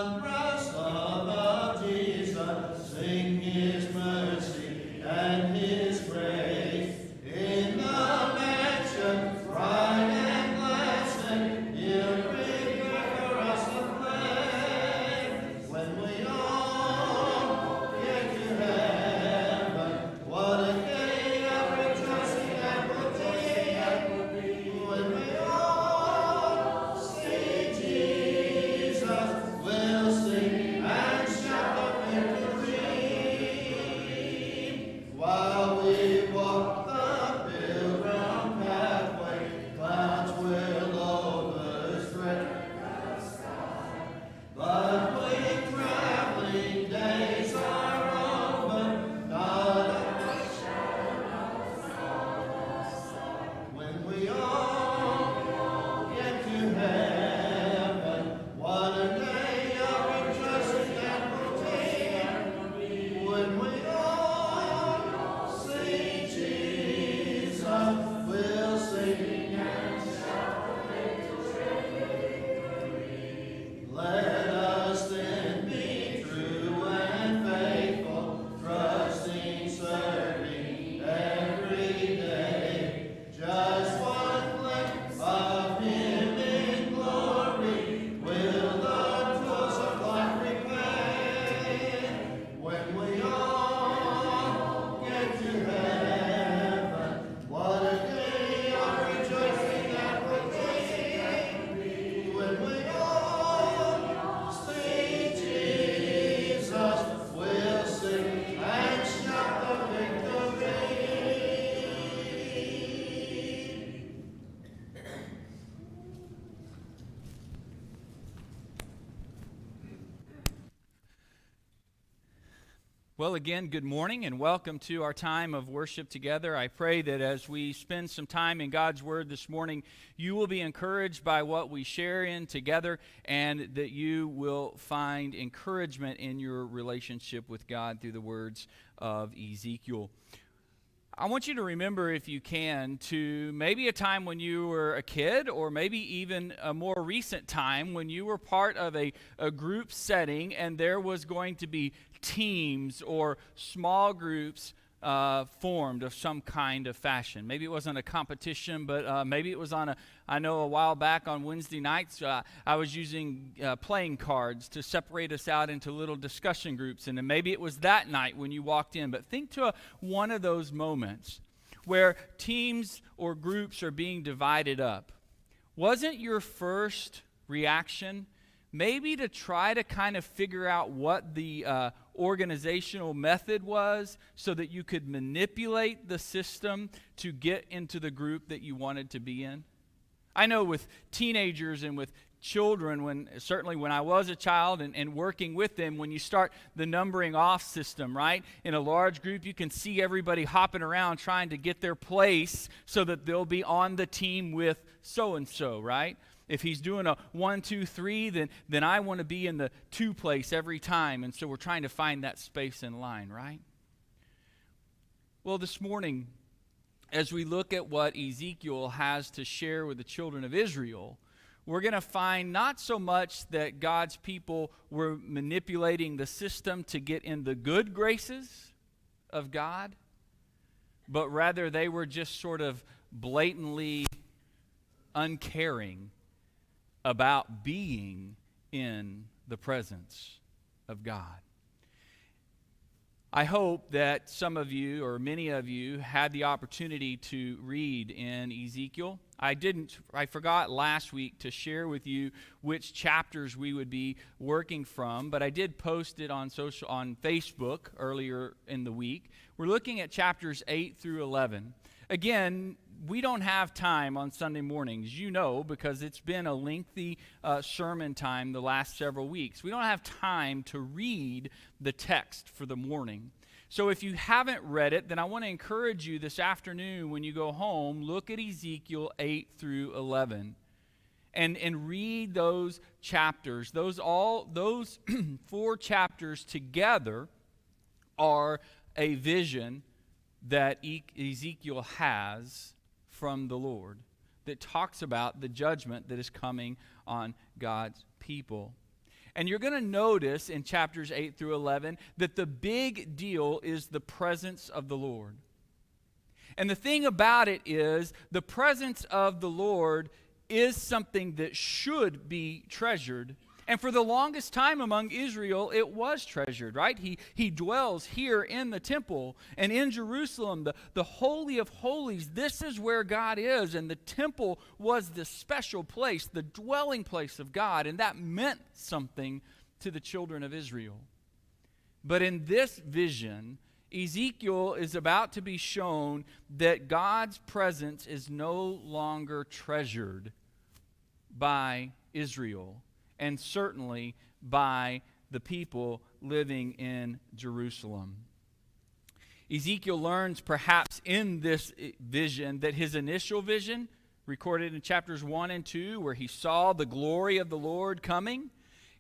Rest of Jesus, sing his mercy and his grace. In the mansion, bright and blessed, he'll prepare for us a place. When we all get to heaven, what a day of rejoicing that will be. When we all see Jesus, we'll sing and shout the victory. While we walk the pilgrim pathway, clouds will overspread the sky. But when traveling days are over, not a when we all get to heaven, what a day of rejoicing that will be. When we all see Jesus, we'll sing and shout victory. Let us then be true and faithful, trusting, serving every day. Just one glimpse of him in glory will the toils of life repay. When we all get to heaven, what a day of rejoicing that will be. When we all see Jesus, we'll sing and shout the victory. Well, again, good morning and welcome to our time of worship together. I pray that as we spend some time in God's Word this morning, you will be encouraged by what we share in together and that you will find encouragement in your relationship with God through the words of Ezekiel. I want you to remember, if you can, to maybe a time when you were a kid or maybe even a more recent time when you were part of a group setting and there was going to be teams or small groups formed of some kind of fashion. Maybe it wasn't a competition, but maybe it was I know a while back on Wednesday nights, I was using playing cards to separate us out into little discussion groups, and then maybe it was that night when you walked in. But think to one of those moments where teams or groups are being divided up. Wasn't your first reaction maybe to try to kind of figure out what the organizational method was so that you could manipulate the system to get into the group that you wanted to be in? I know with teenagers and with children, certainly when I was a child and working with them, when you start the numbering off system, right? In a large group, you can see everybody hopping around trying to get their place so that they'll be on the team with so-and-so, right? If he's doing a 1, 2, 3, then I want to be in the 2 place every time. And so we're trying to find that space in line, right? Well, this morning, as we look at what Ezekiel has to share with the children of Israel, we're going to find not so much that God's people were manipulating the system to get in the good graces of God, but rather they were just sort of blatantly uncaring about being in the presence of God. I hope that some of you or many of you had the opportunity to read in Ezekiel. I forgot last week to share with you which chapters we would be working from, but I did post it on Facebook earlier in the week. We're looking at chapters 8 through 11. Again, we don't have time on Sunday mornings, you know, because it's been a lengthy sermon time the last several weeks. We don't have time to read the text for the morning. So if you haven't read it, then I want to encourage you this afternoon when you go home, look at Ezekiel 8 through 11 and read those chapters. Those 4 chapters together are a vision that Ezekiel has from the Lord that talks about the judgment that is coming on God's people. And you're going to notice in chapters 8 through 11 that the big deal is the presence of the Lord. And the thing about it is, the presence of the Lord is something that should be treasured. And for the longest time among Israel, it was treasured, right? He dwells here in the temple and in Jerusalem, the Holy of Holies. This is where God is, and the temple was the special place, the dwelling place of God, and that meant something to the children of Israel. But in this vision, Ezekiel is about to be shown that God's presence is no longer treasured by Israel, and certainly by the people living in Jerusalem. Ezekiel learns perhaps in this vision that his initial vision, recorded in chapters 1 and 2, where he saw the glory of the Lord coming,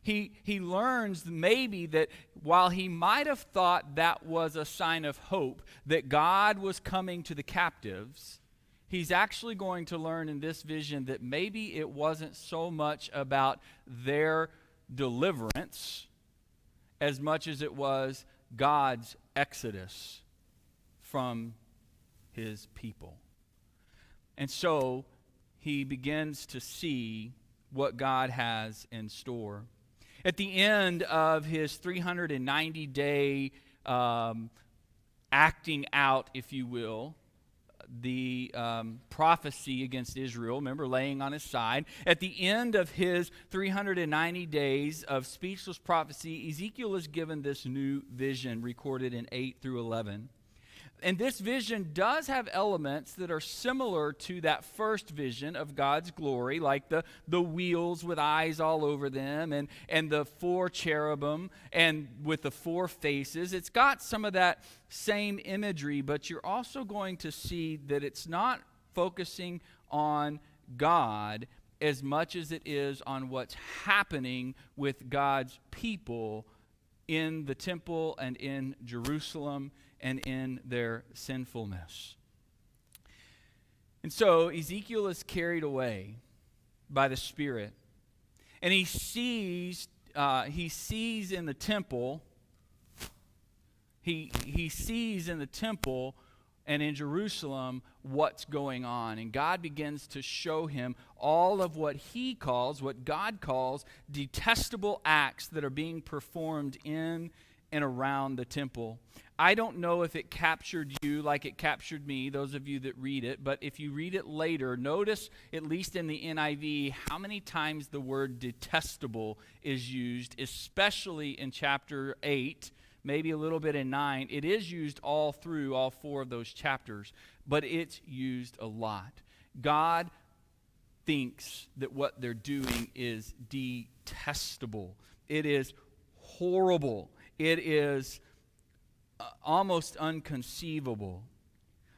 he learns maybe that while he might have thought that was a sign of hope, that God was coming to the captives, he's actually going to learn in this vision that maybe it wasn't so much about their deliverance as much as it was God's exodus from his people. And so he begins to see what God has in store. At the end of his 390-day acting out, if you will, the prophecy against Israel, remember, laying on his side. At the end of his 390 days of speechless prophecy, Ezekiel is given this new vision recorded in 8 through 11. And this vision does have elements that are similar to that first vision of God's glory, like the wheels with eyes all over them and the 4 cherubim and with the 4 faces. It's got some of that same imagery, but you're also going to see that it's not focusing on God as much as it is on what's happening with God's people in the temple and in Jerusalem and in their sinfulness. And so Ezekiel is carried away by the Spirit, and he sees in the temple, he sees in the temple and in Jerusalem what's going on. And God begins to show him all of what God calls detestable acts that are being performed in and around the temple. I don't know if it captured you like it captured me, those of you that read it, but if you read it later, notice, at least in the NIV, how many times the word detestable is used, especially in chapter 8, maybe a little bit in 9. It is used all through all 4 of those chapters, but it's used a lot. God thinks that what they're doing is detestable. It is horrible. It is almost inconceivable.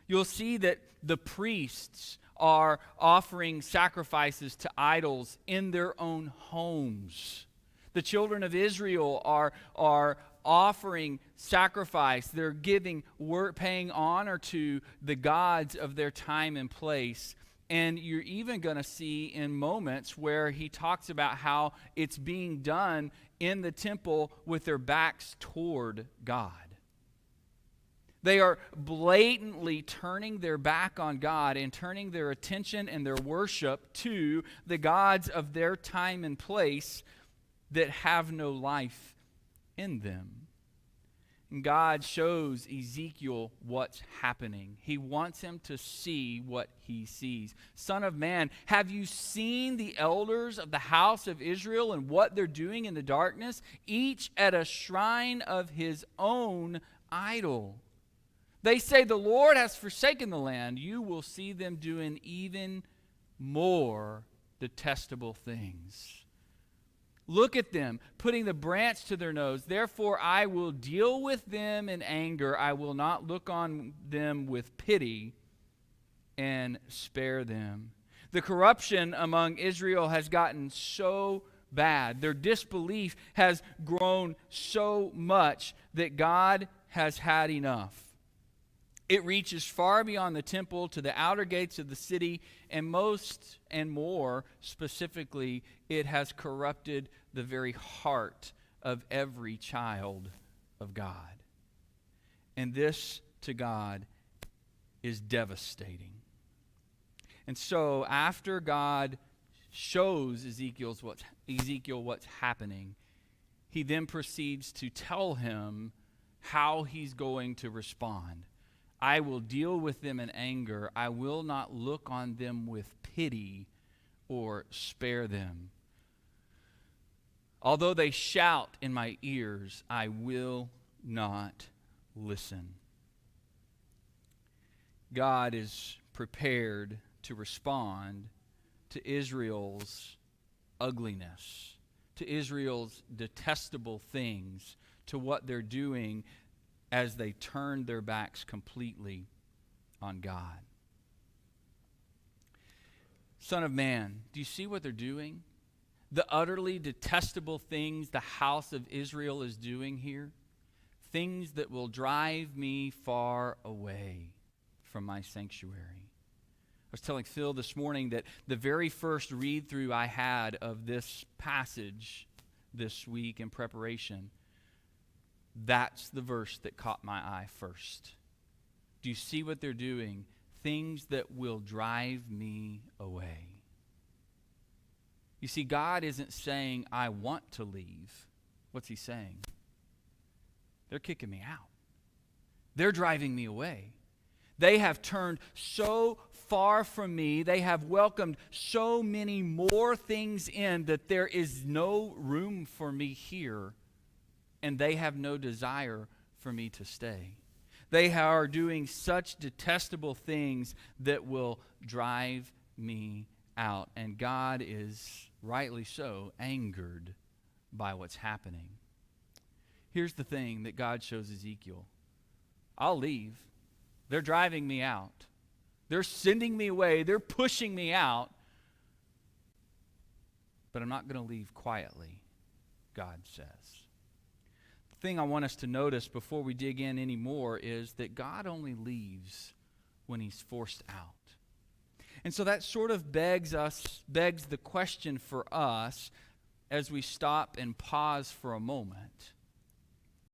You'll see that the priests are offering sacrifices to idols in their own homes. The children of Israel are offering sacrifice. They're paying honor to the gods of their time and place. And you're even going to see in moments where he talks about how it's being done in the temple with their backs toward God. They are blatantly turning their back on God and turning their attention and their worship to the gods of their time and place that have no life in them. And God shows Ezekiel what's happening. He wants him to see what he sees. Son of man, have you seen the elders of the house of Israel and what they're doing in the darkness, each at a shrine of his own idol? They say the Lord has forsaken the land. You will see them doing even more detestable things. Look at them, putting the branch to their nose. Therefore, I will deal with them in anger. I will not look on them with pity and spare them. The corruption among Israel has gotten so bad. Their disbelief has grown so much that God has had enough. It reaches far beyond the temple to the outer gates of the city, and most and more specifically, it has corrupted the very heart of every child of God. And this, to God, is devastating. And so, after God shows Ezekiel what's happening, he then proceeds to tell him how he's going to respond. I will deal with them in anger. I will not look on them with pity or spare them. Although they shout in my ears, I will not listen. God is prepared to respond to Israel's ugliness, to Israel's detestable things, to what they're doing as they turn their backs completely on God. Son of man, do you see what they're doing? The utterly detestable things the house of Israel is doing here? Things that will drive me far away from my sanctuary. I was telling Phil this morning that the very first read-through I had of this passage this week in preparation, that's the verse that caught my eye first. Do you see what they're doing? Things that will drive me away. You see, God isn't saying, I want to leave. What's he saying? They're kicking me out. They're driving me away. They have turned so far from me. They have welcomed so many more things in that there is no room for me here, and they have no desire for me to stay. They are doing such detestable things that will drive me out, and God is, rightly so, angered by what's happening. Here's the thing that God shows Ezekiel. I'll leave. They're driving me out. They're sending me away. They're pushing me out. But I'm not going to leave quietly, God says. The thing I want us to notice before we dig in any more is that God only leaves when he's forced out. And so that sort of begs the question for us as we stop and pause for a moment.